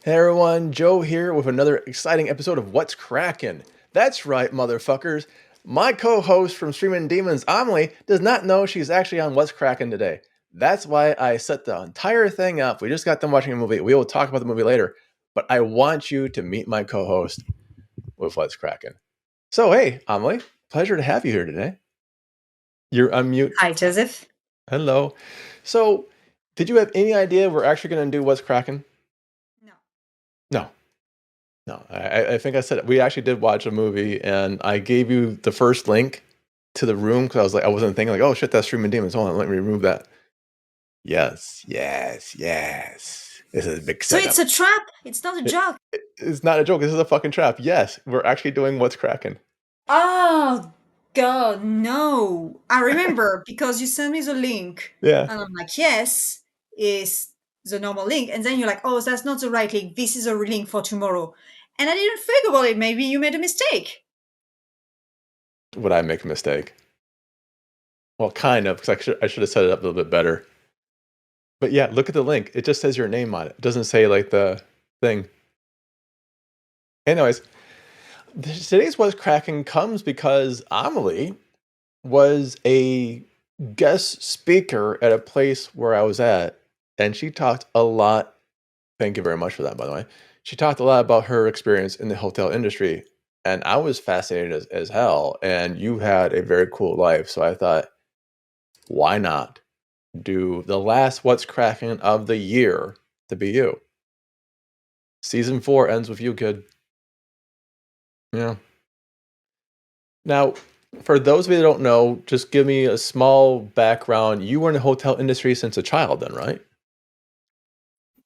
Hey everyone, Joe here with another exciting episode of What's Crackin'. That's right, motherfuckers. My co-host from Streaming Demons, Amelie, does not know she's actually on What's Crackin' today. That's why I set the entire thing up. We just got done watching a movie. We will talk about the movie later, but I want you to meet my co-host with What's Crackin'. So hey, Amelie, pleasure to have you here today. You're unmute. Hi, Joseph. Hello. So, did you have any idea we're actually going to do What's Crackin'? No. No. No, I think I said it. We actually did watch a movie, and I gave you the first link to the room because I wasn't thinking like, oh shit, that's Streaming Demons. Hold on, let me remove that. Yes, yes, yes. This is a big So it's setup. a trap. It's not a joke. It's not a joke. This is a fucking trap. Yes, we're actually doing What's Cracking. Oh, God, no. I remember because you sent me the link. Yeah. And I'm like, yes, is the normal link. And then you're like, oh, that's not the right link. This is a link for tomorrow. And I didn't think about it. Maybe you made a mistake. Would I make a mistake? Well, kind of, because I should have set it up a little bit better. But yeah, look at the link. It just says your name on it. It doesn't say like the thing. Anyways, today's What's Cracking comes because Amelie was a guest speaker at a place where I was at, and she talked a lot. Thank you very much for that, by the way. She talked a lot about her experience in the hotel industry, and I was fascinated as hell. And you had a very cool life, so I thought, why not do the last What's Cracking of the year to be you? Season 4 ends with you, kid. Yeah. Now, for those of you that don't know, just give me a small background. You were in the hotel industry since a child, then, right?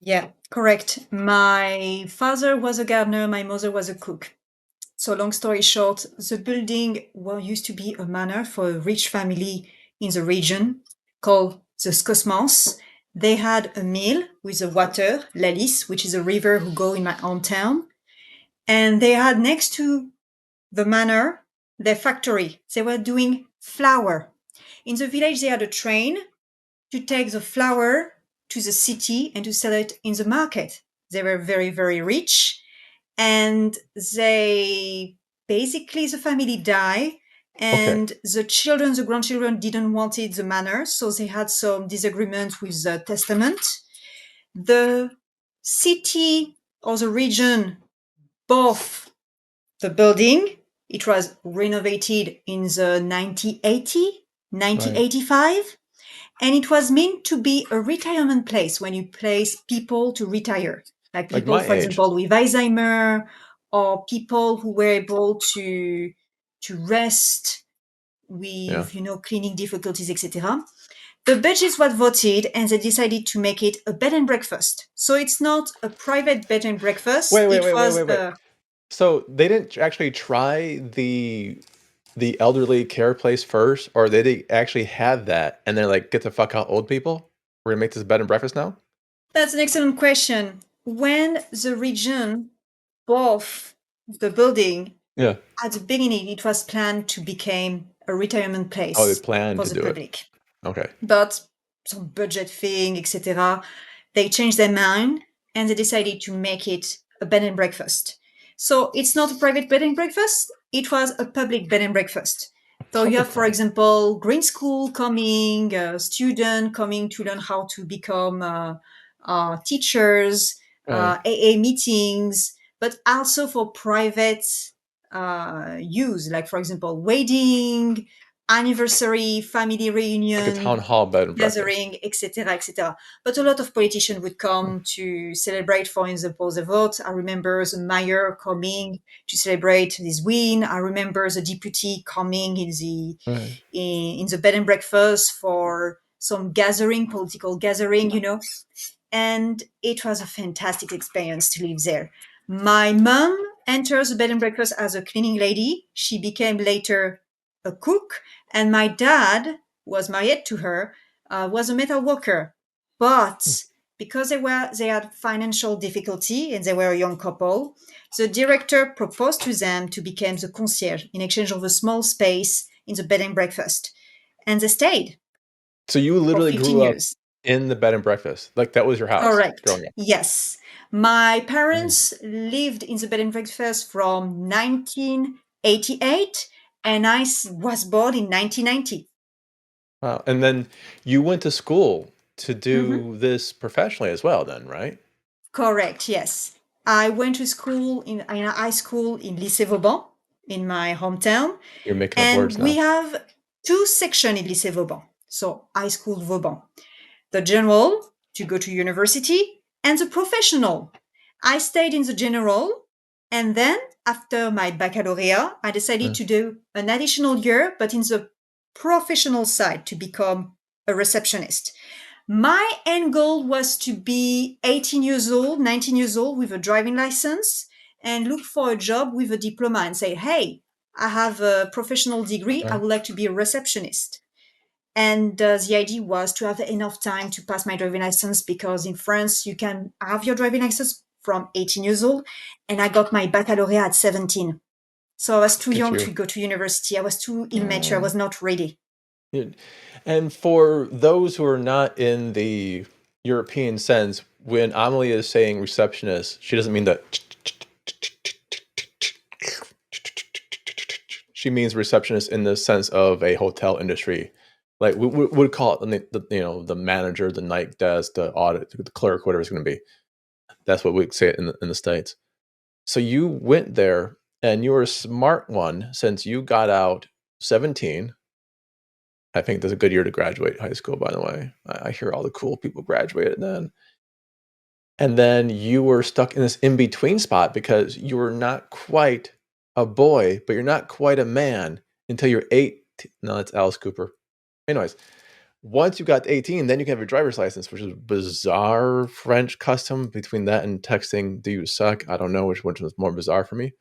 Yeah, correct. My father was a gardener. My mother was a cook. So long story short, the building used to be a manor for a rich family in the region called the Scosmans. They had a mill with a water, Lalis, which is a river who go in my hometown. And they had next to the manor their factory. They were doing flour. In the village, they had a train to take the flour to the city and to sell it in the market. They were very, very rich, and they basically the family died, Okay. and the children, the grandchildren didn't want it the manor, so they had some disagreement with the testament. The city or the region bought the building. It was renovated in the 1980, Right. 1985, and it was meant to be a retirement place when you place people to retire, like Like people, my for age. example, with Alzheimer, or people who were able to rest Yeah. with cleaning difficulties, etc. The budget was voted, and they decided to make it a bed and breakfast. So it's not a private bed and breakfast. Wait, wait, It wait, wait, was wait, wait. So they didn't actually try the elderly care place first, or they didn't actually have that, and they're like, get the fuck out, old people. We're gonna make this a bed and breakfast now. That's an excellent question. When the region bought the building, Yeah. at the beginning, it was planned to become a retirement Oh, they place planned for to the do it. public. Okay. But some budget thing, etc., they changed their mind and they decided to make it a bed and breakfast. So it's not a private bed and breakfast, it was a public bed and breakfast. A So you have, public for one. example, green school coming, a student coming to learn how to become teachers, Right. AA meetings, but also for private use, like, for example, wedding, anniversary, family Like a town reunion, hall bed and breakfast. gathering, etc., etc. But a lot of politicians would come to celebrate, for example, the vote. I remember the mayor coming to celebrate his win. I remember the deputy coming Right. in the bed and breakfast for some gathering, political gathering. And it was a fantastic experience to live there. My mom enters the bed and breakfast as a cleaning lady. She became later a cook, and my dad was married to her, was a metal worker. But because they had financial difficulty and they were a young couple, the director proposed to them to become the concierge in exchange of a small space in the bed and breakfast, and they stayed So you for literally 15 grew up years. in the bed and breakfast. Like that was your house Correct. growing up. Yes. My Nice. parents lived in the bed and breakfast from 1988, and was born in 1990. Wow. And then you went to school to Mhm. do this professionally as well, then, right? Correct, yes. I went to school in a high school in Lycée Vauban in my hometown, You're making up and words we now. have two sections in Lycée Vauban. So, high school Vauban. The general to go to university, and the professional. I stayed in the general, and then after my baccalaureate, I decided Mm, to do an additional year, but in the professional side to become a receptionist. My end goal was to be 18 years old, 19 years old with a driving license and look for a job with a diploma and say, hey, I have a professional degree. I right. would like to be a receptionist. And the idea was to have enough time to pass my driving license because in France, you can have your driving license from 18 years old. And I got my baccalaureate at 17. So I was too Good for young to you. go to university. I was too immature. I Uh, was not ready. yeah. And for those who are not in the European sense, when Amelie is saying receptionist, she doesn't mean the she means receptionist in the sense of a hotel industry. Like we would call it the manager, the night desk, the audit, the clerk, whatever it's going to be. That's what we say it in the States. So you went there and you were a smart one since you got out 17. I think that's a good year to graduate high school, by the way. I hear all the cool people graduated then. And then you were stuck in this in between spot because you were not quite a boy, but you're not quite a man until you're 8. No, that's Alice Cooper. Anyways, once you got to 18, then you can have your driver's license, which is a bizarre French custom between that and texting, do you suck? I don't know which one was more bizarre for me.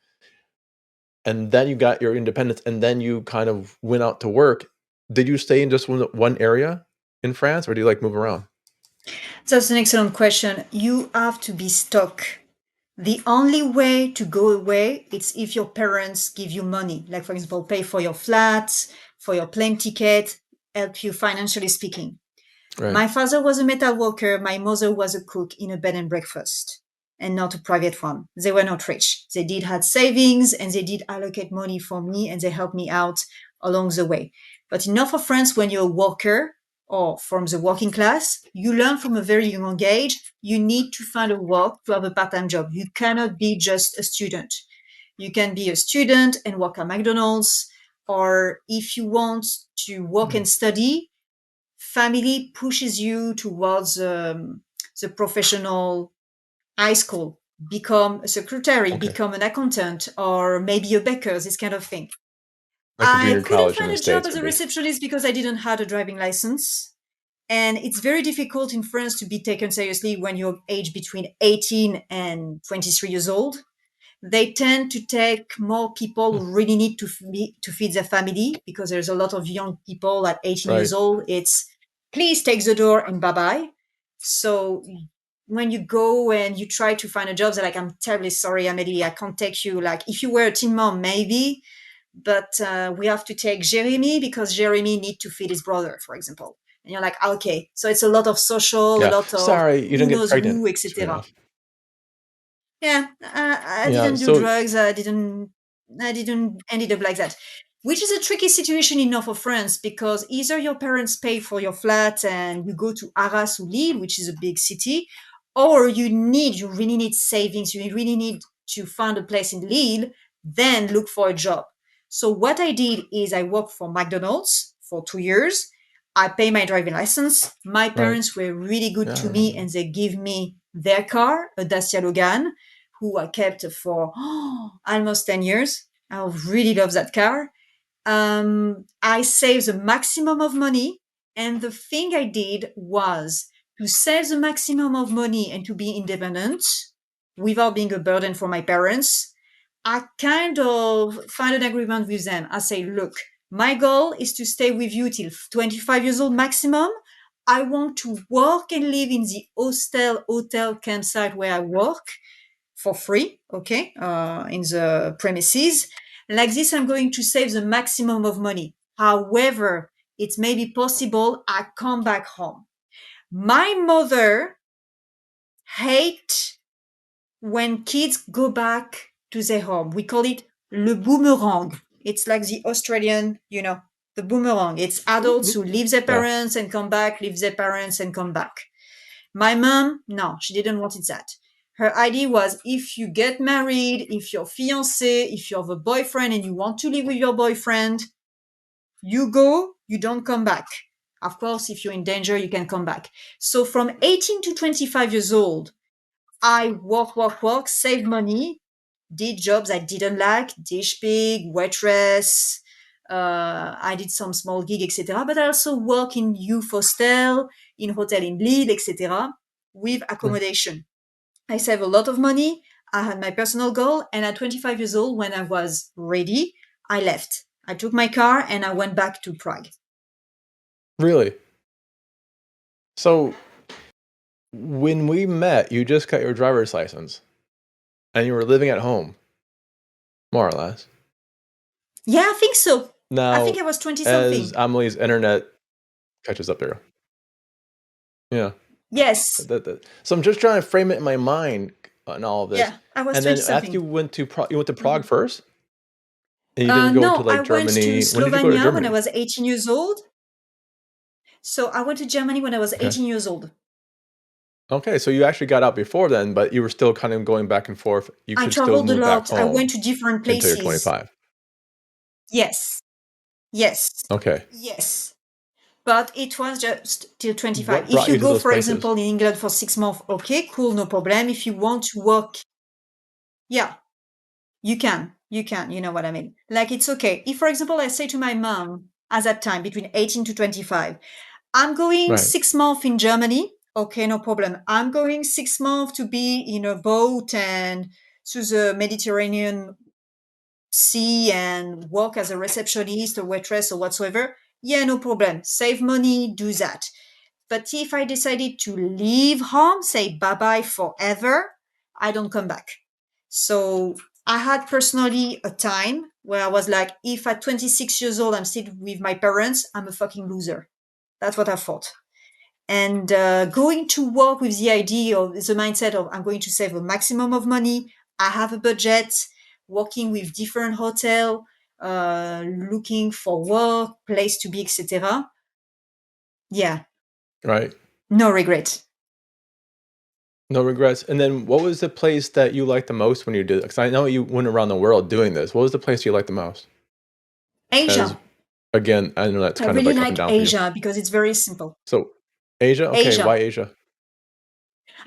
And then you got your independence, and then you kind of went out to work. Did you stay in just one area in France, or do you like move around? That's an excellent question. You have to be stuck. The only way to go away is if your parents give you money, like for example, pay for your flat, for your plane ticket, help you financially speaking. Right. My father was a metal worker. My mother was a cook in a bed and breakfast and not a private one. They were not rich. They did had savings and they did allocate money for me and they helped me out along the way. But in North of France, when you're a worker or from the working class, you learn from a very young age, you need to find a work to have a part-time job. You cannot be just a student. You can be a student and work at McDonald's, or if you want to work Mm. and study, family pushes you towards the professional high school, become a secretary, Okay. become an accountant, or maybe a baker, this kind of thing. Like a I junior couldn't college in find the a job States as would a be. receptionist because I didn't have a driving license. And it's very difficult in France to be taken seriously when you're aged between 18 and 23 years old. They tend to take more people Hmm. who really need to feed their family because there's a lot of young people at 18 years Right. old. It's please take the door and bye bye. So when you go and you try to find a job, they're like, I'm terribly sorry, Amelie, I can't take you. Like if you were a teen mom, maybe, but we have to take Jeremy because Jeremy need to feed his brother, for example. And you're like, okay, so it's a lot of social, a Yeah. lot of Sorry, you who didn't get knows pregnant who, soon etc. enough. Yeah, I Yeah. didn't do So drugs. I didn't ended up like that, which is a tricky situation in north of France because either your parents pay for your flat and you go to Arras or Lille, which is a big city, or you really need savings. You really need to find a place in Lille, then look for a job. So what I did is I worked for McDonald's for 2 years. I pay my driving license. My right. parents were really good Yeah, I to me remember. and they give me their car, a Dacia Logan, who I kept for almost 10 years. I really love that car. I saved the maximum of money. And the thing I did was to save the maximum of money and to be independent without being a burden for my parents. I kind of find an agreement with them. I say, look, my goal is to stay with you till 25 years old maximum. I want to work and live in the hotel campsite where I work for free, okay, in the premises. Like this, I'm going to save the maximum of money. However, it may be possible I come back home. My mother hate when kids go back to their home. We call it le boomerang. It's like the Australian, the boomerang. It's adults who leave their Yeah. parents and come back, leave their parents and come back. My mom, no, she didn't want it that. Her idea was if you get married, if you're fiancé, if you're the boyfriend and you want to live with your boyfriend, you go, you don't come back. Of course, if you're in danger, you can come back. So from 18 to 25 years old, I work, save money, did jobs I didn't like, dish pig, waitress. I did some small gig, etc. But I also work in youth hostel, in hotel in Lille, etc. with Mm. accommodation. I save a lot of money. I had my personal goal, and at 25 years old, when I was ready, I left. I took my car and I went back to Prague. Really? So when we met, you just got your driver's license and you were living at home, more or less. Yeah, I think so. I think Now, I was 20 as something. Amelie's internet catches up there. Yeah. Yes. So I'm just trying to frame it in my mind and all of this. Yeah, I was And 20 then after you something. went to you went to Prague Mhm. first, and you didn't go into No, I like went to Germany. When did you go to Slovenia when I Germany? was 18 years old. So I went to Germany when I was Okay. 18 years old. Okay, so you actually got out before then, but you were still kind of going back and forth. You I could still traveled a move back lot. I home went to different until you're places. 25. Yes, yes, Okay. yes. But it was just till 25. What If brought you you to go, those for places? example, in England for 6 months, okay, cool, no problem. If you want to work, yeah, you can. You can. You know what I mean? Like, it's okay. If, for example, I say to my mom at that time, between 18 to 25, I'm going Right. 6 months in Germany. Okay, no problem. I'm going 6 months to be in a boat and to the Mediterranean Sea and work as a receptionist or waitress or whatsoever. Yeah, no problem. Save money, do that. But if I decided to leave home, say bye bye forever, I don't come back. So I had personally a time where I was like, if at 26 years old I'm still with my parents, I'm a fucking loser. That's what I thought. And going to work with the idea of the mindset of I'm going to save a maximum of money, I have a budget, working with different hotel, looking for work, place to be, etc. Yeah, Right. no regret. No regrets. And then what was the place that you liked the most when you did it? Because I know you went around the world doing this. What was the place you liked the most? As Asia. again, I know that's I kind of really like up and like down for you. Asia because it's very simple. So Asia? Okay, why Asia. Asia?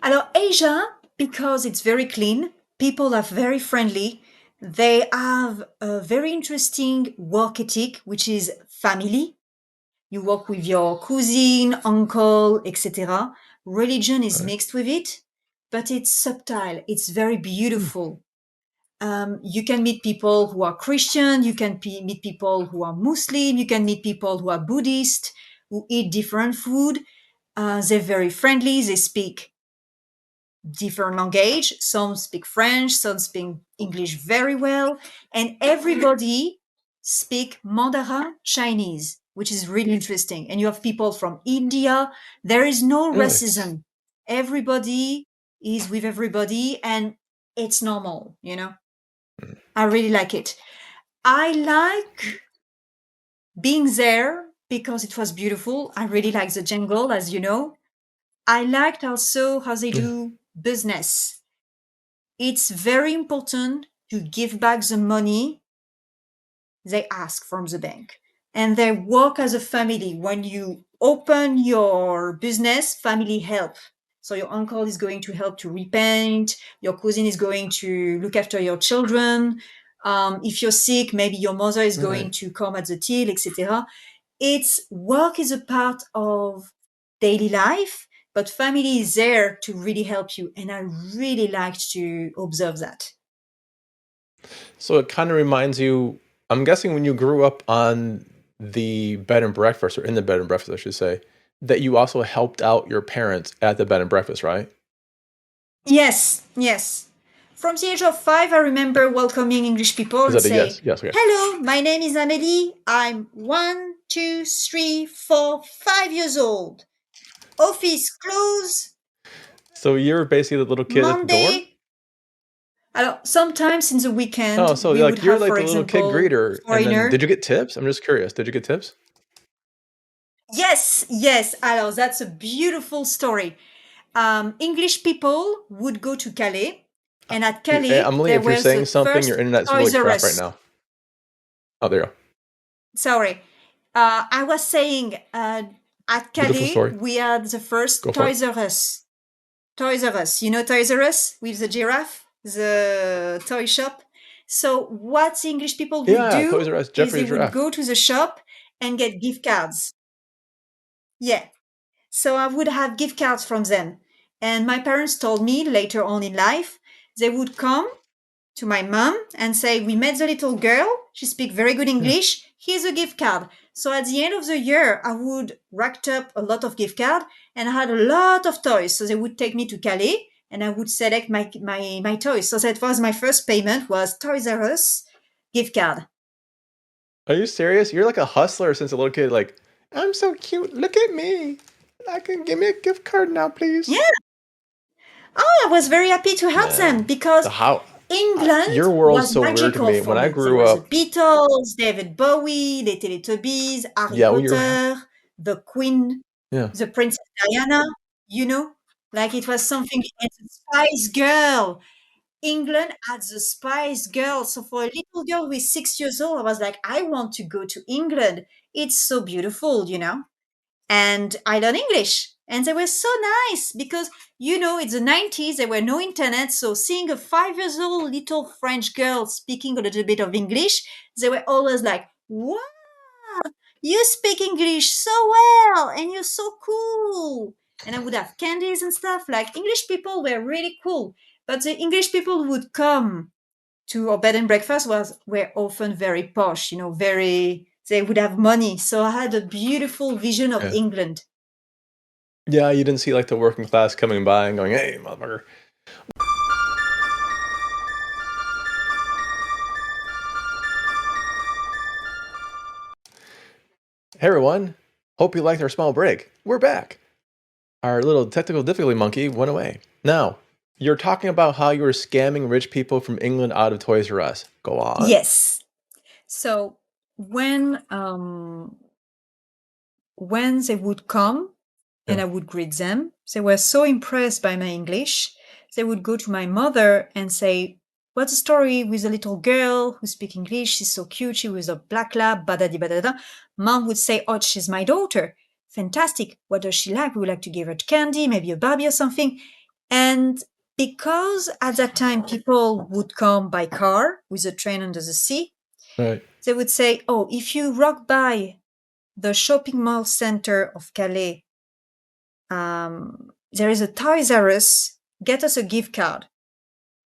Alors, Asia, because it's very clean, people are very friendly. They have a very interesting work ethic, which is family. You work with your cousin, uncle, etc. Religion is Right. mixed with it, but it's subtle. It's very Hmm. beautiful. You can meet people who are Christian. You can meet people who are Muslim. You can meet people who are Buddhist, who eat different food. They're very friendly. They speak different language. Some speak French, some speak English very well, and everybody speak Mandarin Chinese, which is really interesting. And you have people from India. There is no Really? racism. Everybody is with everybody, and it's normal. I really like it. I like being there because it was beautiful. I really like the jungle, as you know. I liked also how they Yeah. do business. It's very important to give back the money they ask from the bank. And they work as a family. When you open your business, family help. So your uncle is going to help to repaint, your cousin is going to look after your children. If you're sick, maybe your mother is going Right. to come at the till, etc. It's work is a part of daily life, but family is there to really help you. And I really liked to observe that. So it kind of reminds you, I'm guessing when you grew up on the bed and breakfast, or in the bed and breakfast, I should say, that you also helped out your parents at the bed and breakfast, right? Yes, yes. From the age of 5, I remember welcoming English people Is and that a say, yes? Yes, okay. "Hello, my name is Amelie. I'm 1, 2, 3, 4, 5 years old. Office close So you're basically the little kid at the door? Monday." Sometimes in the Oh, weekend, so we would like you're have, like for the little kid example, greeter, and then foreigner. did you get tips? I'm just curious. Did you get tips? Yes, yes. Alors, that's a beautiful story. English people would go to Calais, and at Calais, Emily, there if you're was the saying something, your first internet's really Toys R crap right Us. now. Oh, there you go. Sorry. I was saying at Beautiful Calais, story. we had the Go first for it. Toys R Us. Toys R Us. You know Toys R Us with the giraffe, the toy shop? So, what the English people would Yeah, Toys do R Us, is Jeffrey they the would Giraffe. go to the shop and get gift cards. Yeah. So, I would have gift cards from them. And my parents told me later on in life, they would come to my mom and say, "We met the little girl. She speaks very good Yeah. English. Here's a gift card." So at the end of the year, I would racked up a lot of gift card and I had a lot of toys. So they would take me to Calais and I would select my toys. So that was my first payment was Toys R Us gift card. Are you serious? You're like a hustler since a little kid. Like, I'm so cute. Look at me. I can give me a gift card now, please. Yeah. Oh, I was very happy to help them Man, because the how England your world's was so weird to magical me. for When I me. There grew was the up, Beatles, David Bowie, the Teletubbies, Harry yeah, well, you're Potter, the Queen, yeah. the Princess Diana, you know? Like it was something, and the Spice Girl. England had the Spice Girl. So for a little girl with 6 years old, I was like, I want to go to England. It's so beautiful, you know? And I learned English. And they were so nice because, it's the 90s, there were no internet. So seeing a 5 years old little French girl speaking a little bit of English, they were always like, wow, you speak English so well and you're so cool. And I would have candies and stuff. Like English people were really cool. But the English people who would come to our bed and breakfast were often very posh, very they would have money. So I had a beautiful vision of Yeah. England. Yeah, you didn't see like the working class coming by and going, "Hey, motherfucker." Hey everyone. Hope you liked our small break. We're back. Our little technical difficulty monkey went away. Now, you're talking about how you were scamming rich people from England out of Toys R Us. Go on. Yes. So when they would come and Yeah. I would greet them, they were so impressed by my English. They would go to my mother and say, "What's the story with the little girl who speaks English? She's so cute. She was a black lab, badadi badada." Mom would say, "Oh, she's my daughter. Fantastic. What does she like? We would like to give her candy, maybe a Barbie or something." And because at that time people would come by car with a train under the sea, Right. they would say, "Oh, if you rock by the shopping mall center of Calais, there is a Toys R Us. Get us a gift card."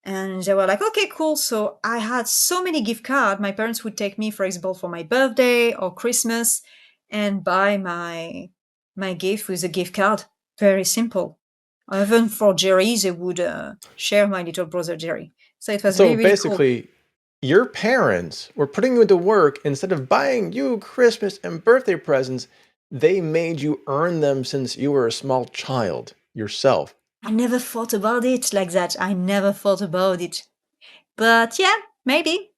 And they were like, "Okay, cool." So I had so many gift cards. My parents would take me, for example, for my birthday or Christmas and buy my gift with a gift card. Very simple. Even for Jerry, they would share my little brother Jerry. So it was So really, really cool. basically, your parents were putting you into work instead of buying you Christmas and birthday presents. They made you earn them since you were a small child yourself. I never thought about it like that. I never thought about it. But yeah, maybe.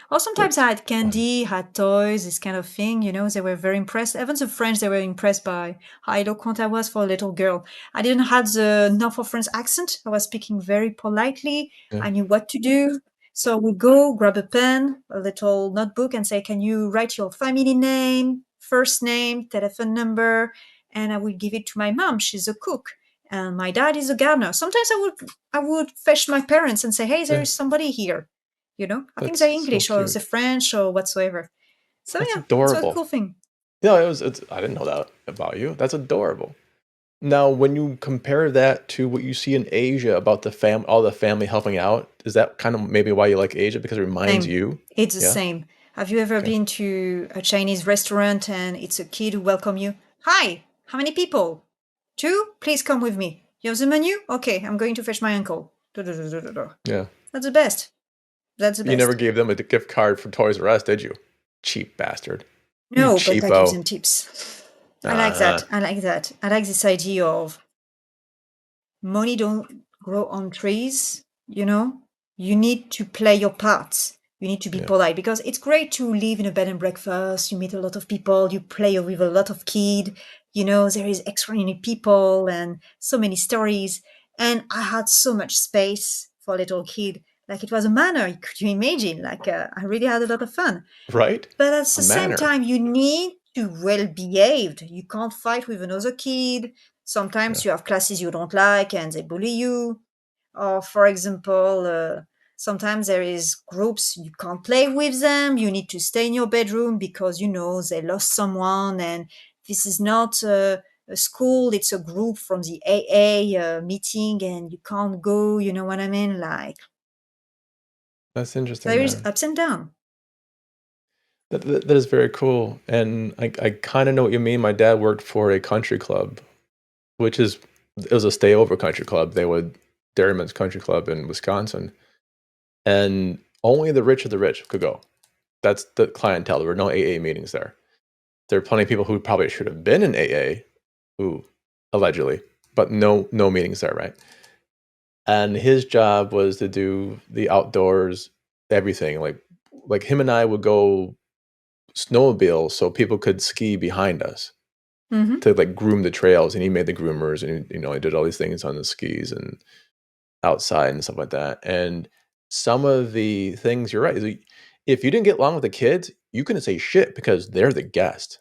Or sometimes That's I had fun. candy, had toys, this kind of thing. They were very impressed. Even the French, they were impressed by how eloquent I was for a little girl. I didn't have the North French accent. I was speaking very politely. Yeah. I knew what to do. So I would go grab a pen, a little notebook, and say, "Can you write your family name, first name, telephone number?" And I would give it to my mom. She's a cook. And my dad is a gardener. Sometimes I would fetch my parents and say, "Hey, there Yeah. is somebody here." I think That's they're so English or the cute. French or whatsoever. So That's yeah, it's a adorable. cool thing. No, I didn't know that about you. That's adorable. Now, when you compare that to what you see in Asia about all the family helping out, is that kind of maybe why you like Asia because it reminds Same. you? It's the Yeah. same. Have you ever Okay. been to a Chinese restaurant and it's a kid who welcome you? "Hi, how many people? Two? Please come with me. You have the menu? Okay, I'm going to fetch my uncle." Du-du-du-du-du-du. Yeah. That's the best. That's the You never best. gave them a gift card for Toys R Us, did you? Cheap bastard. You No, but I give cheapo. them tips. I like Uh-huh. that. I like that. I like this idea of money don't grow on trees. you need to play your part. You need to be Yeah. polite because it's great to live in a bed and breakfast. You meet a lot of people, you play with a lot of kids. There is extraordinary people and so many stories. And I had so much space for a little kid. Like it was a manor. Could you imagine? Like I really had a lot of fun. Right? But at A the same manner. time, you need to well behaved. You can't fight with another kid. Yeah. Sometimes you have classes you don't like and they bully you. Or for example, sometimes there is groups you can't play with them. You need to stay in your bedroom because they lost someone, and this is not a school. It's a group from the AA meeting, and you can't go. You know what I mean? Like That's interesting, there is man. ups and downs. That is very cool. And I kind of know what you mean. My dad worked for a country club, which is, it was a stay over country club. Dairyman's Country Club in Wisconsin. And only the rich of the rich could go. That's the clientele. There were no AA meetings there. There are plenty of people who probably should have been in AA, who allegedly, but no meetings there, right? And his job was to do the outdoors, everything. Like him and I would go snowmobile so people could ski behind us Mm-hmm. to like groom the trails, and he made the groomers, and he did all these things on the skis and outside and stuff like that. And some of the things, you're right, if you didn't get along with the kids, you couldn't say shit because they're the guest.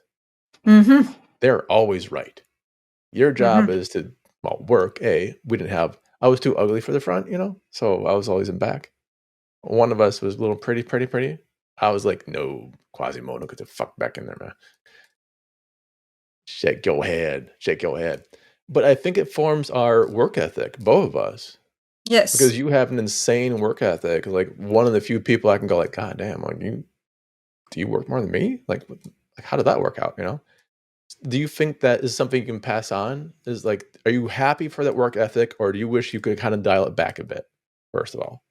Mm-hmm. They're always right. Your job Mm-hmm. is to, well, work. I was too ugly for the front, so I was always in back. One of us was a little pretty. I was like, no, Quasimodo, get the fuck back in there, man. Shake your head. Shake your head. But I think it forms our work ethic, both of us. Because Yes. you have an insane work ethic. Like one of the few people I can go like, God damn, like do you work more than me? Like how did that work out, Do you think that is something you can pass on? Is like, are you happy for that work ethic, or do you wish you could kind of dial it back a bit, first of all?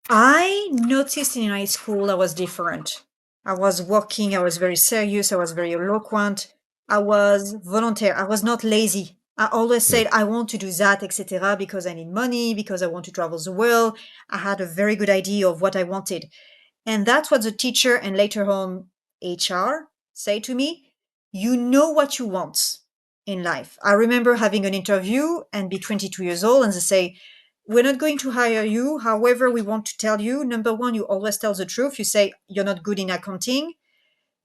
I noticed in high school I was different. I was working, I was very serious, I was very eloquent, I was volunteer, I was not lazy. I always Mm, said I want to do that, etc., because I need money, because I want to travel the world. I had a very good idea of what I wanted. And that's what the teacher and later on HR say to me. You know what you want in life. I remember having an interview and be 22 years old, and they say, we're not going to hire you. However, we want to tell you, number one, you always tell the truth. You say you're not good in accounting.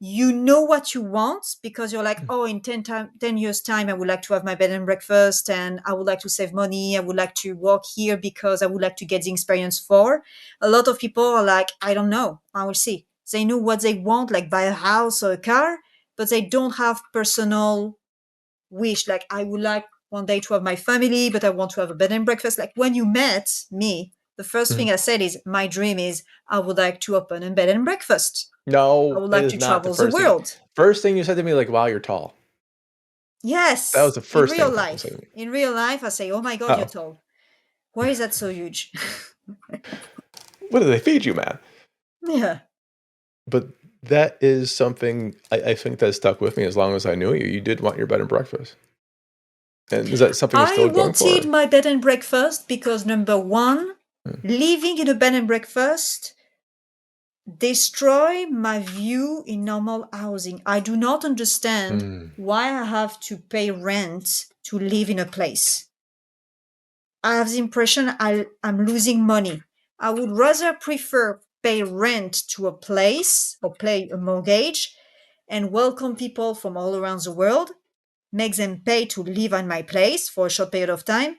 You know what you want because you're like, mm, oh, in 10 years time, I would like to have my bed and breakfast, and I would like to save money. I would like to work here because I would like to get the experience for. A lot of people are like, I don't know. I will see. They know what they want, like buy a house or a car, but they don't have personal wish. Like I would like one day to have my family, but I want to have a bed and breakfast. Like when you met me, the first mm. thing I said is my dream is I would like to open a bed and breakfast. I No, would it like is to not the travel the first thing. world. First thing you said to me, like, wow, you're tall. That was Yes, the first thing you said to me. in real life, I say, "Oh my God, you're Oh, tall. Why is that so huge?" what do they feed you, man? Yeah, But that is something I think that stuck with me as long as I knew you. You did want your bed and breakfast. And is that something you're I still going wanted for? my bed and breakfast because number one, Mm. living in a bed and breakfast destroy my view in normal housing. I do not understand Mm. why I have to pay rent to live in a place. I have the impression I'm losing money. I would rather prefer pay rent to a place or pay a mortgage and welcome people from all around the world, make them pay to live on my place for a short period of time.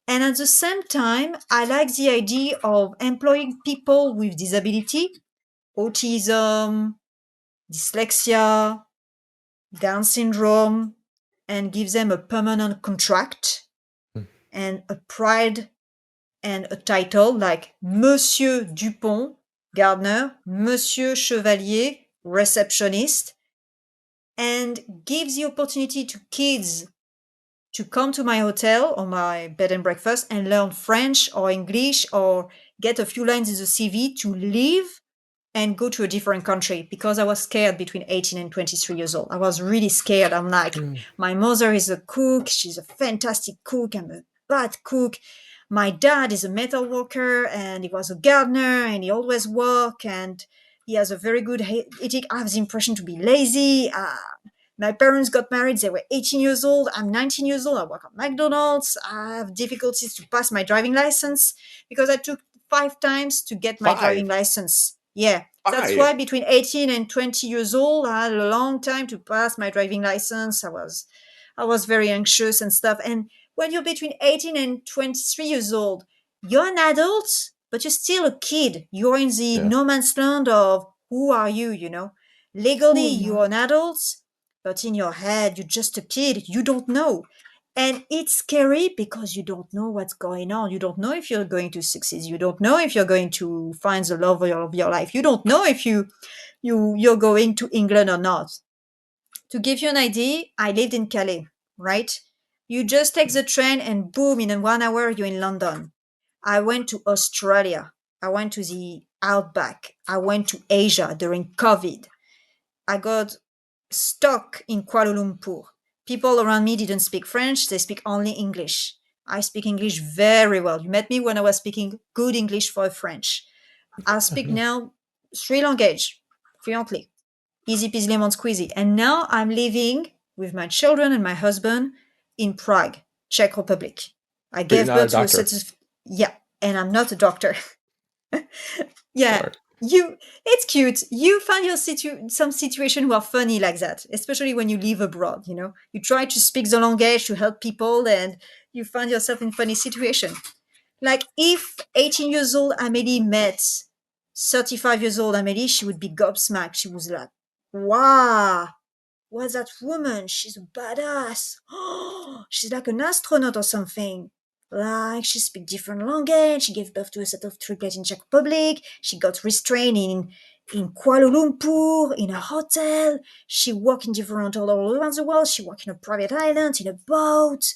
And at the same time, I like the idea of employing people with disability, autism, dyslexia, Down syndrome, and give them a permanent contract Mm. and a pride and a title like Monsieur Dupont, gardener, Monsieur Chevalier, receptionist, and give the opportunity to kids to come to my hotel or my bed and breakfast and learn French or English or get a few lines in the CV to live and go to a different country because I was scared between 18 and 23 years old. I was really scared. I'm like, Mm. my mother is a cook. She's a fantastic cook. I'm a bad cook. My dad is a metal worker and he was a gardener and he always work and he has a very good ethic. I have the impression to be lazy. My parents got married. They were 18 years old. I'm 19 years old. I work at McDonald's. I have difficulties to pass my driving license because I took 5 times to get my driving Five. license. Yeah. That's why Five. between 18 and 20 years old, I had a long time to pass my driving license. I was very anxious and stuff. And when you're between 18 and 23 years old, you're an adult, but you're still a kid. You're in the Yeah. no man's land of who are you, you know? Legally, Who am I? you're an adult, but in your head, you're just a kid. You don't know. And it's scary because you don't know what's going on. You don't know if you're going to succeed. You don't know if you're going to find the love of your life. You don't know if you're going to England or not. To give you an idea, I lived in Calais, right? You just take the train and boom, in 1 hour, you're in London. I went to Australia. I went to the outback. I went to Asia during COVID. I got stuck in Kuala Lumpur. People around me didn't speak French, they speak only English. I speak English very well. You met me when I was speaking good English for French. I speak now 3 languages fluently. Easy peasy lemon squeezy. And now I'm living with my children and my husband in Prague, Czech Republic. I But you're gave not a birth to a doctor. citizen. Yeah, and I'm not a doctor. Yeah, Sorry. it's cute. You find some situation who are funny like that, especially when you live abroad, you know. You try to speak the language to help people and you find yourself in funny situation. Like if 18 years old Amelie met 35 years old Amelie, she would be gobsmacked. She was like, wow, what's that woman? She's a badass. She's like an astronaut or something. Like she speaks different language. She gave birth to a set of triplets in Czech Republic. She got restrained in Kuala Lumpur in a hotel. She worked in different all around the world. She worked in a private island in a boat.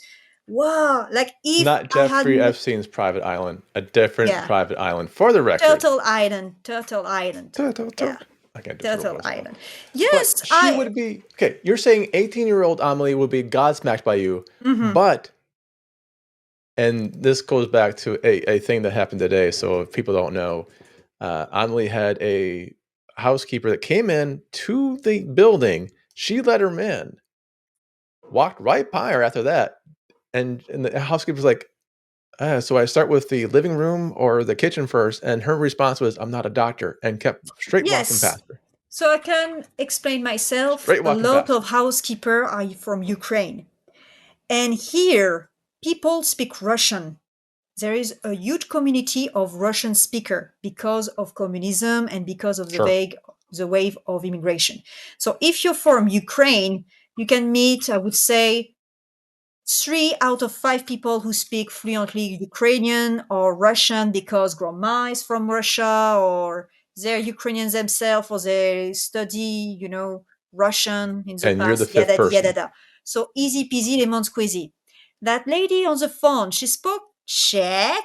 Wow! Like if Not I had, Jeffrey Epstein's private island, a different yeah, private island, for the record. Turtle Island. Tut, tut, Yeah, tut. I can't do turtle Turtle voice now. Island. Yes, But she I. would be okay. You're saying 18-year-old Amelie would be godsmacked by you, Mhm. but and this goes back to a thing that happened today. So if people don't know, Amelie had a housekeeper that came in to the building. She let her in, walked right by her after that, and the housekeeper's like, so I start with the living room or the kitchen first, and her response was, "I'm not a doctor," and kept straight walking Yes. past her. So I can explain myself. Straight A walking lot past of her. housekeeper are from Ukraine. And here, people speak Russian. There is a huge community of Russian speaker because of communism and because of Sure. the wave of immigration. So if you're from Ukraine, you can meet, I would say, 3 out of 5 people who speak fluently Ukrainian or Russian because grandma is from Russia or they're Ukrainians themselves or they study, Russian in the And you're the past, fifth yada yada person. yada. So easy peasy lemon squeezy. That lady on the phone, she spoke Czech,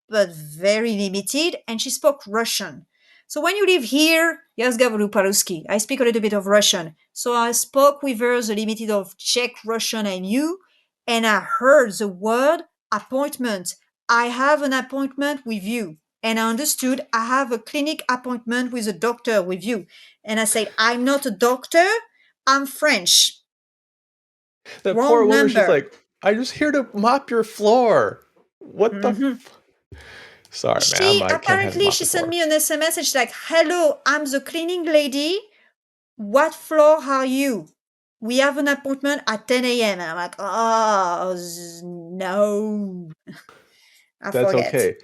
but very limited, and she spoke Russian. So when you live here, yes, Gavelu Paruski, I speak a little bit of Russian. So I spoke with her the limited of Czech, Russian I knew, and I heard the word appointment. I have an appointment with you. And I understood I have a clinic appointment with a doctor with you. And I said, I'm not a doctor, I'm French. That poor Wrong woman, she's number. like, "I'm just here to mop your floor." What the? Mhm. Sorry, man. She I can't have you apparently mop she the sent floor. me an SMS and she's like, hello, I'm the cleaning lady. What floor are you? We have an appointment at 10 a.m. And I'm like, oh, no, I That's forget. okay.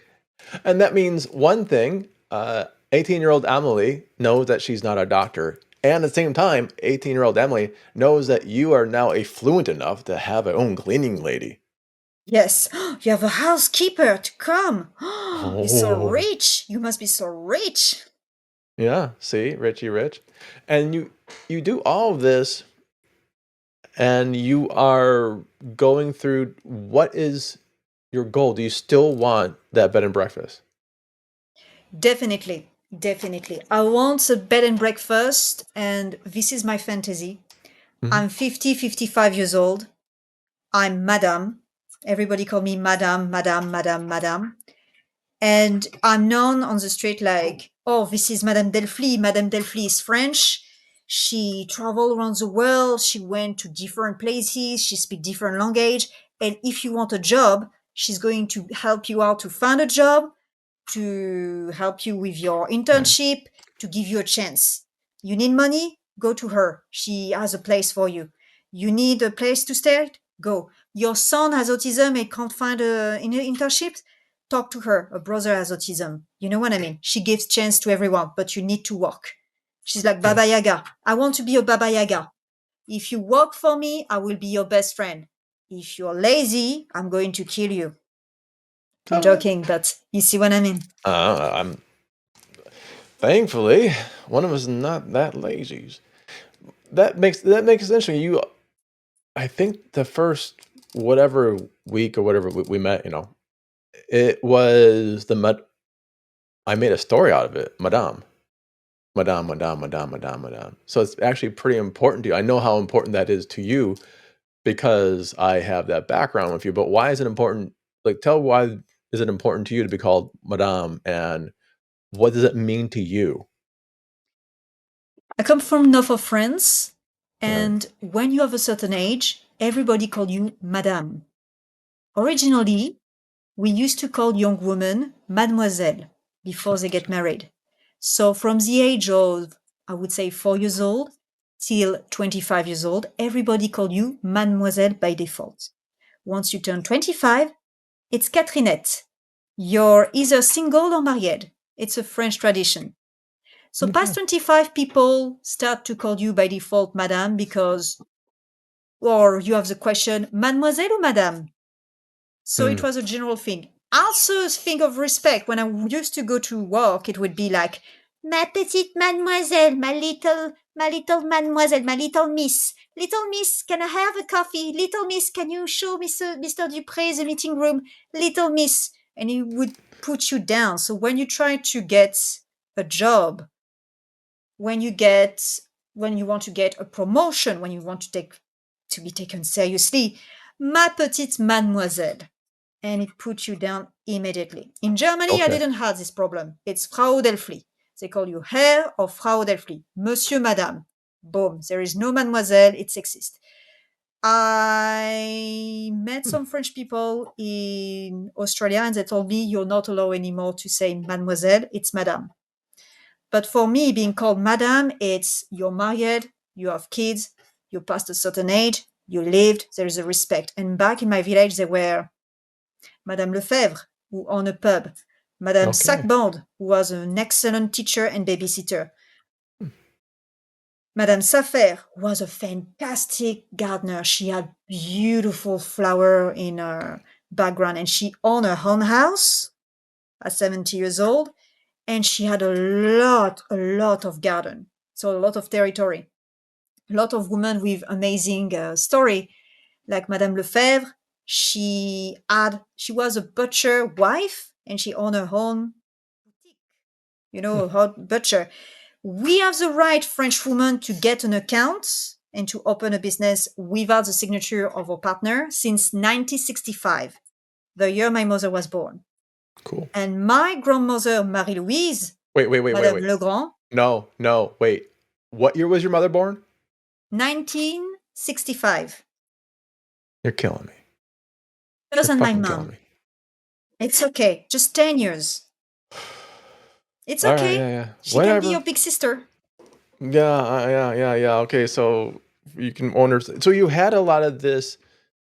And that means one thing: 18-year-old Emily knows that she's not a doctor, and at the same time, 18-year-old Emily knows that you are now a fluent enough to have a own cleaning lady. Yes, you have a housekeeper to come. You're so Oh, rich. You must be so rich. yeah. See, Richie Rich, and you do all of this, and you are going through. What is your goal? Do you still want that bed and breakfast? Definitely, definitely. I want a bed and breakfast, and this is my fantasy. Mhm. I'm 50, 55 years old. I'm madam. Everybody called me Madame, Madame, Madame, Madame. And I'm known on the street like, oh, this is Madame Delfly. Madame Delfly is French. She traveled around the world. She went to different places. She speaks different language. And if you want a job, she's going to help you out to find a job, to help you with your Right. internship, to give you a chance. You need money? Go to her. She has a place for you. You need a place to stay? Go. Your son has autism and can't find an internship? Talk to her. A brother has autism. You know what I mean? She gives chance to everyone, but you need to work. She's like Baba Yes. Yaga. I want to be a Baba Yaga. If you work for me, I will be your best friend. If you're lazy, I'm going to kill you. I'm Uh, joking, but you see what I mean? I'm thankfully one of us is not that lazy. That makes it interesting. I think the first whatever week or whatever we met, it was I made a story out of it, Madame. Madame, Madame, Madame, Madame, Madame. So it's actually pretty important to you. I know how important that is to you because I have that background with you, but why is it important? Like, tell why is it important to you to be called Madame and what does it mean to you? I come from north of France, Right. and when you have a certain age, everybody call you Madame. Originally, we used to call young women Mademoiselle before they get married. So from the age of, I would say, 4 years old till 25 years old, everybody called you Mademoiselle by default. Once you turn 25, it's Catherinette. You're either single or married. It's a French tradition. So past Okay. 25 people start to call you by default madame because, or you have the question, mademoiselle or madame? So it Hmm. was a general thing. Also a thing of respect. When I used to go to work, it would be like, ma petite mademoiselle, my little mademoiselle, my little miss. Little miss, can I have a coffee? Little miss, can you show Mr. Dupré the meeting room? Little miss. And he would put you down. So when you try to get a job, when you get when you want to get a promotion, when you want to be taken seriously, ma petite mademoiselle, and it puts you down immediately. In Germany, I Okay. didn't have this problem. It's Frau Delfly. They call you Herr or Frau Delfly, Monsieur, Madame. Boom. There is no mademoiselle. It's sexist. I met Hmm. some French people in Australia, and they told me you're not allowed anymore to say mademoiselle. It's madame. But for me, being called madam, it's you're married, you have kids, you passed a certain age, you lived, there is a respect. And back in my village, there were Madame Lefebvre, who owned a pub, Madame Okay. Sacband, who was an excellent teacher and babysitter, Madame Safer was a fantastic gardener. She had beautiful flower in her background, and she owned her own house at 70 years old, and she had a lot of garden, so a lot of territory, a lot of women with amazing story, like Madame Lefebvre. She was a butcher wife, and she owned her own, Hmm. a hot butcher. We have the right, French woman, to get an account and to open a business without the signature of our partner since 1965, the year my mother was born. Cool. And my grandmother, Marie Louise, Wait, wait, wait, wait, Madame wait. Legrand, No, no, wait. What year was your mother born? 1965. You're killing me. Years You're and my fucking killing mom. me. It's okay. Just 10 years. It's All right, okay. yeah, yeah. She can be Whatever. your big sister. Yeah, yeah, yeah, yeah. Okay, so you can own her. So you had a lot of this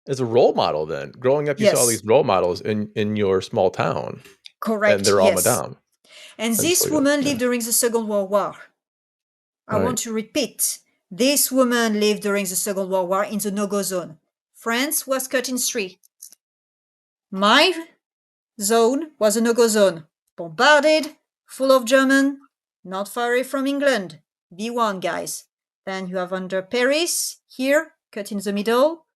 as a role model then. Growing up, you saw Yes, these role models in your small town, and correct. they're all Yes. madame. And And so this you, woman lived yeah, during the Second World War. I want right. to repeat. This woman lived during the Second World War in the no-go zone. France was cut in three. My zone was a no-go zone. Bombarded, full of German, not far away from England. B1, guys. Then you have under Paris, here, cut in the middle,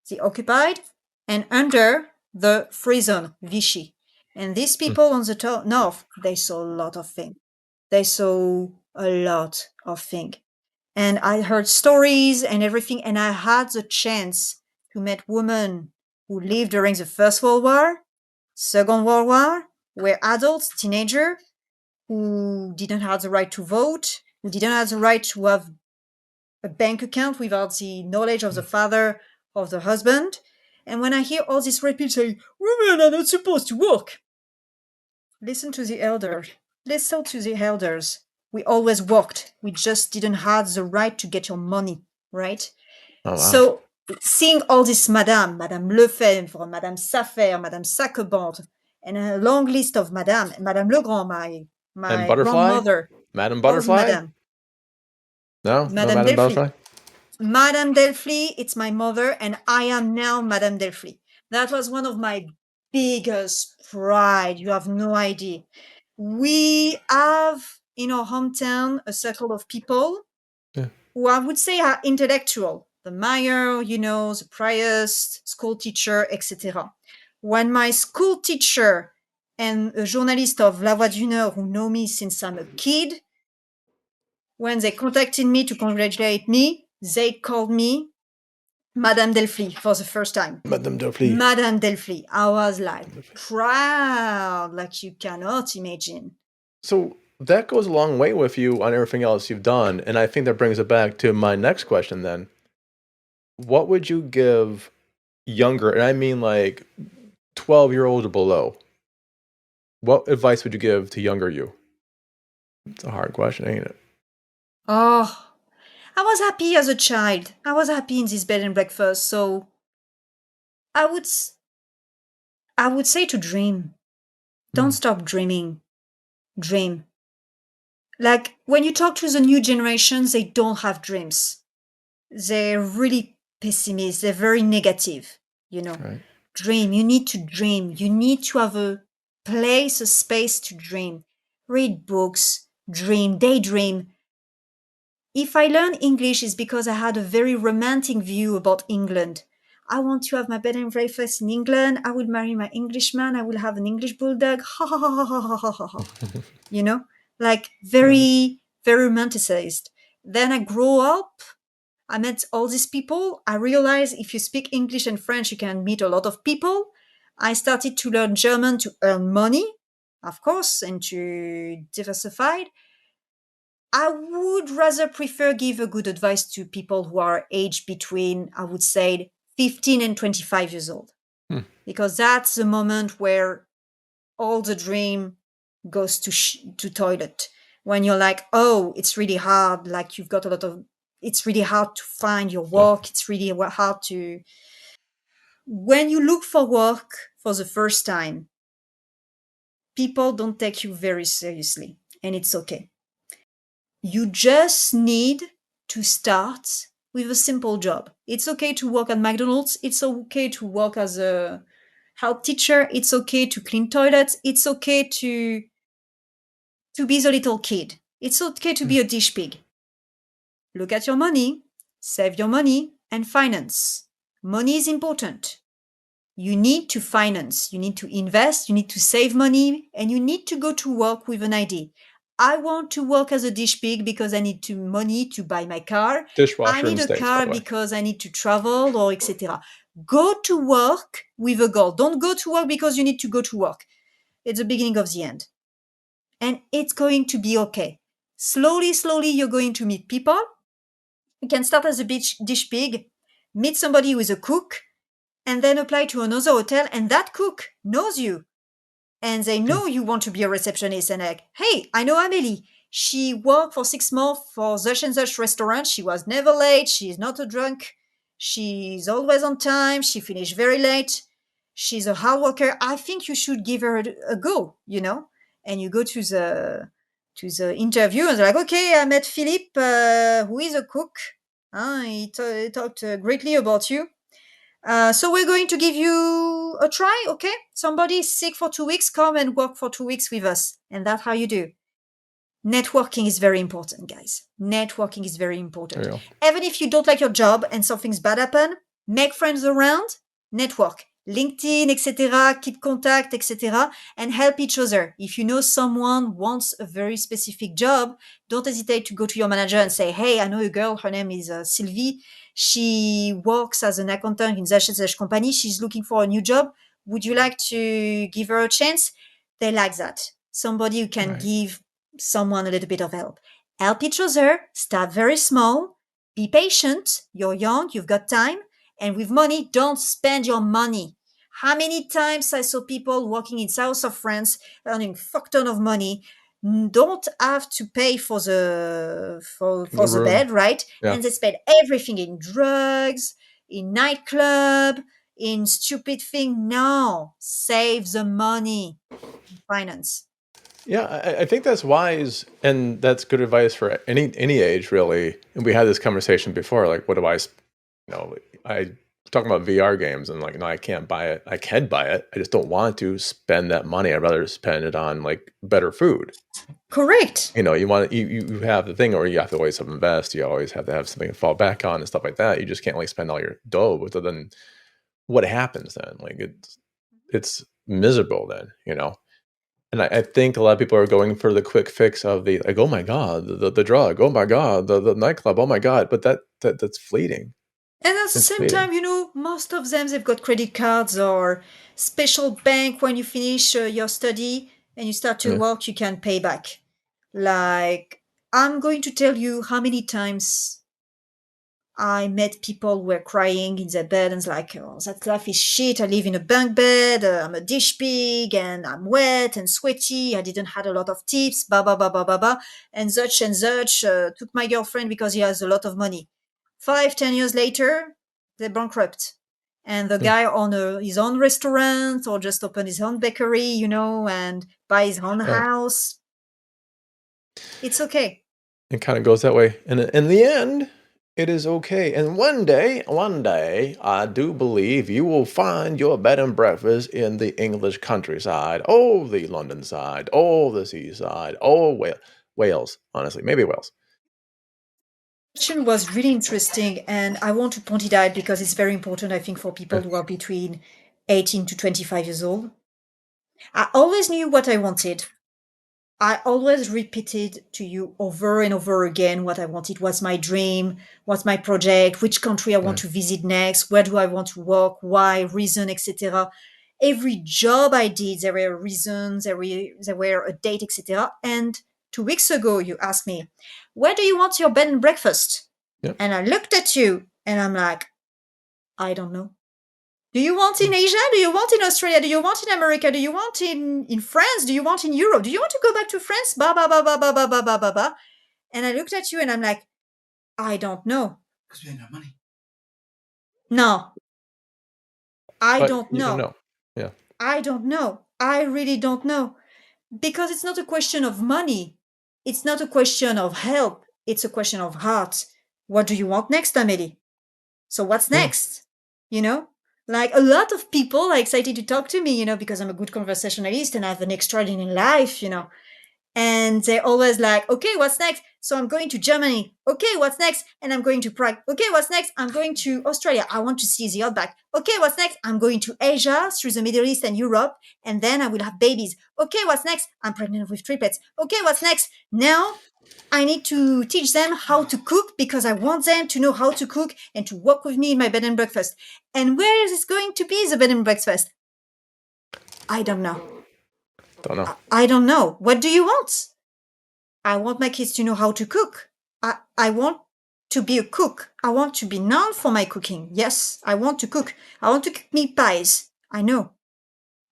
the occupied, and under the free zone, Vichy. And these Hmm. people on the north, they saw a lot of things. They saw a lot of things. And I heard stories and everything, and I had the chance to meet women who lived during the First World War, Second World War, were adults, teenagers, who didn't have the right to vote, who didn't have the right to have a bank account without the knowledge of the father of the husband. And when I hear all these red people saying, women are not supposed to work, listen to the elders. Listen to the elders. We always worked. We just didn't have the right to get your money, right? Oh, wow. So seeing all this Madame Lefebvre, Madame Safer, Madame Sacqueband, and a long list of Madame Legrand, my And Butterfly? grandmother. Madame What was Butterfly? Madame? No? No Madame Madame Delfly. Butterfly? Madame Delfly, it's my mother, and I am now Madame Delfly. That was one of my biggest pride. You have no idea. We have in our hometown a circle of people who I would say are intellectual. The mayor, the priest, school teacher, etc. When my school teacher and a journalist of La Voix du Nord who know me since I'm a kid, when they contacted me to congratulate me, they called me Madame Delfly for the first time. Madame Delfly. Madame Delfly. I was like proud, like you cannot imagine. So that goes a long way with you on everything else you've done. And I think that brings it back to my next question then. What would you give younger, and I mean like 12-year-old or below, what advice would you give to younger you? It's a hard question, ain't it? Oh, I was happy as a child. I was happy in this bed and breakfast. So I would say to dream. Don't stop dreaming. Dream. Like when you talk to the new generations, they don't have dreams. They're really pessimist. They're very negative, Right. Dream. You need to dream. You need to have a place, a space to dream. Read books, dream, daydream. If I learn English, it's because I had a very romantic view about England. I want to have my bed and breakfast in England. I will marry my Englishman. I will have an English bulldog. Ha ha ha ha ha ha ha ha. Like very, very romanticized. Then I grow up. I met all these people. I realized if you speak English and French, you can meet a lot of people. I started to learn German to earn money, of course, and to diversify. I would rather prefer give a good advice to people who are aged between, I would say, 15 and 25 years old. Because that's the moment where all the dream goes to toilet. When you're like, oh, it's really hard. Like you've got it's really hard to find your work. It's really hard to, when you look for work for the first time, people don't take you very seriously, and it's okay. You just need to start with a simple job. It's okay to work at McDonald's. It's okay to work as a health teacher. It's okay to clean toilets. It's okay to be the little kid. It's okay to be a dish pig. Look at your money, save your money, and finance. Money is important. You need to finance, you need to invest, you need to save money, and you need to go to work with an idea. I want to work as a dish pig because I need money to buy my car. I Dishwasher need a mistakes, by car the way. because I need to travel or etc. Go to work with a goal. Don't go to work because you need to go to work. It's the beginning of the end. And it's going to be okay. Slowly, slowly, you're going to meet people. You can start as a dish pig, meet somebody who is a cook, and then apply to another hotel, and that cook knows you. And they know you want to be a receptionist, and like, hey, I know Amelie. She worked for 6 months for such and such restaurant. She was never late. She's not a drunk. She's always on time. She finished very late. She's a hard worker. I think you should give her a go, And you go to the interview, and they're like, okay, I met Philippe, who is a cook. He talked greatly about you. So we're going to give you a try, okay? Somebody is sick for 2 weeks, come and work for 2 weeks with us. And that's how you do. Networking is very important, guys. Networking is very important. Even if you don't like your job and something's bad happen, make friends around, network. LinkedIn, etc., keep contact, etc., and help each other. If you know someone wants a very specific job, don't hesitate to go to your manager and say, hey, I know a girl, her name is Sylvie. She works as an accountant in such company. She's looking for a new job. Would you like to give her a chance? They like that. Somebody who can Right. give someone a little bit of help. Help each other, start very small, be patient. You're young, you've got time. And with money, don't spend your money. How many times I saw people working in south of France earning fuck ton of money, don't have to pay for The the room. bed, right? Yeah. And they spend everything in drugs, in nightclub, in stupid thing. No, save the money. Finance. Yeah, I think that's wise, and that's good advice for any age, really. And we had this conversation before, like, what do I talking about VR games, and like, no, I can't buy it. I can buy it. I just don't want to spend that money. I'd rather spend it on like better food. Correct. You have the thing, or you have to always invest. You always have to have something to fall back on and stuff like that. You just can't like spend all your dough. But then what happens then? Like it's miserable then. And I think a lot of people are going for the quick fix of the like, oh my god, the drug, oh my god, the nightclub, oh my god, but that's fleeting. And at the It's same fleeting. time, most of them, they've got credit cards or special bank when you finish your study and you start to Yeah. work, you can pay back. Like, I'm going to tell you how many times I met people who were crying in their bed and it's like, oh, that life is shit. I live in a bunk bed. I'm a dish pig and I'm wet and sweaty. I didn't had a lot of tips, ba ba ba ba ba ba. And such took my girlfriend because he has a lot of money. 5, 10 years later, they're bankrupt. And the Yeah. guy own his own restaurant or just open his own bakery, and buy his own Yeah. house. It's okay. It kind of goes that way. And in the end, it is okay. And one day, I do believe you will find your bed and breakfast in the English countryside, oh, the London side, oh, the seaside, oh, Wales, honestly, maybe Wales. Question was really interesting, and I want to point it out because it's very important, I think, for people Yeah. who are between 18 to 25 years old. I always knew what I wanted. I always repeated to you over and over again what I wanted. What's my dream? What's my project? Which country I want Right. to visit next? Where do I want to work? Why? Reason, etc. Every job I did, there were reasons, there were a date, etc. And 2 weeks ago, you asked me, where do you want your bed and breakfast? Yep. And I looked at you and I'm like, I don't know. Do you want in Mm. Asia? Do you want in Australia? Do you want in America? Do you want in France? Do you want in Europe? Do you want to go back to France? Ba ba ba ba ba ba ba ba ba ba. And I looked at you and I'm like, I don't know. Because we ain't got money. No, I But don't you don't know. know. Yeah. I don't know. I really don't know. Because it's not a question of money. It's not a question of help. It's a question of heart. What do you want next, Amelie? So what's Yeah. next? You know, like a lot of people are excited to talk to me, because I'm a good conversationalist and I have an extraordinary life. And they're always like, okay, what's next? So I'm going to Germany. Okay, what's next? And I'm going to Prague. Okay, what's next? I'm going to Australia. I want to see the outback. Okay, what's next? I'm going to Asia through the Middle East and Europe. And then I will have babies. Okay, what's next? I'm pregnant with triplets. Okay, what's next? Now I need to teach them how to cook because I want them to know how to cook and to work with me in my bed and breakfast. And where is this going to be, the bed and breakfast? I don't know. Don't know. I don't know. What do you want? I want my kids to know how to cook. I want to be a cook. I want to be known for my cooking. Yes, I want to cook. I want to cook meat pies. I know.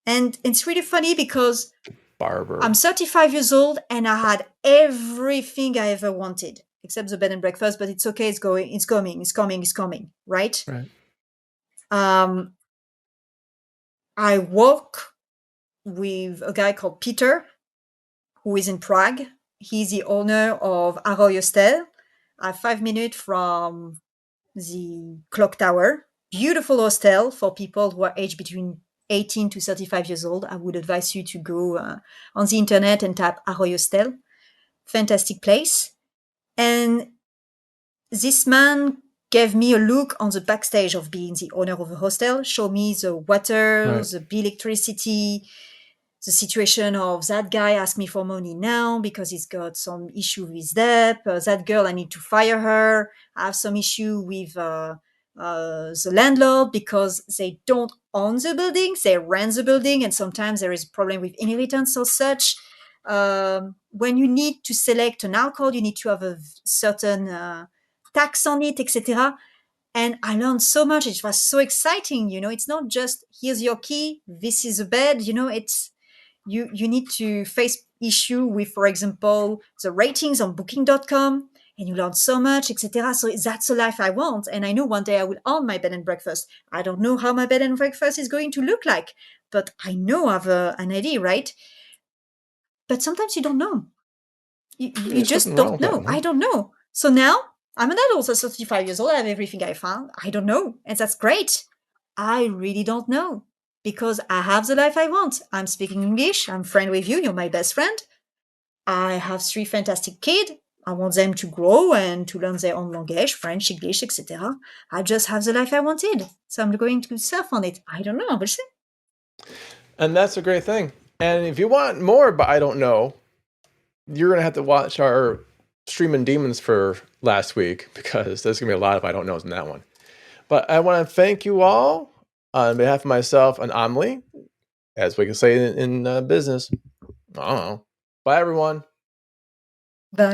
And it's really funny because Barber. I'm 35 years old and I had everything I ever wanted, except the bed and breakfast, but it's okay. It's coming, right? Right. Um, I work with a guy called Peter, who is in Prague. He's the owner of Arroy Hostel, 5 minutes from the clock tower. Beautiful hostel for people who are aged between 18 to 35 years old. I would advise you to go on the internet and type Arroy Hostel. Fantastic place. And this man gave me a look on the backstage of being the owner of a hostel, show me the water, Right. the electricity, the situation of that guy asked me for money now because he's got some issue with his debt. That girl, I need to fire her. I have some issue with the landlord because they don't own the building, they rent the building, and sometimes there is a problem with inheritance or such. When you need to select an alcohol, you need to have a certain tax on it, etc. And I learned so much. It was so exciting. It's not just here's your key, this is a bed. It's you need to face issue with, for example, the ratings on booking.com, and you learn so much, etc. So that's the life I want, and I know one day I will own my bed and breakfast. I don't know how my bed and breakfast is going to look like, but I know I have an idea, right? But sometimes you don't know. You There's just nothing wrong don't with that, know. I man. don't know. So now I'm an adult, so 35 years old. I have everything I found. I don't know. And that's great. I really don't know because I have the life I want. I'm speaking English. I'm friend with you. You're my best friend. I have three fantastic kids. I want them to grow and to learn their own language, French, English, etc. I just have the life I wanted. So I'm going to surf on it. I don't know. We'll see. And that's a great thing. And if you want more, but I don't know, you're gonna have to watch our streaming demons for last week because there's gonna be a lot of I don't knows in that one. But I want to thank you all on behalf of myself and Amelie, as we can say in business. I don't know. Bye, everyone.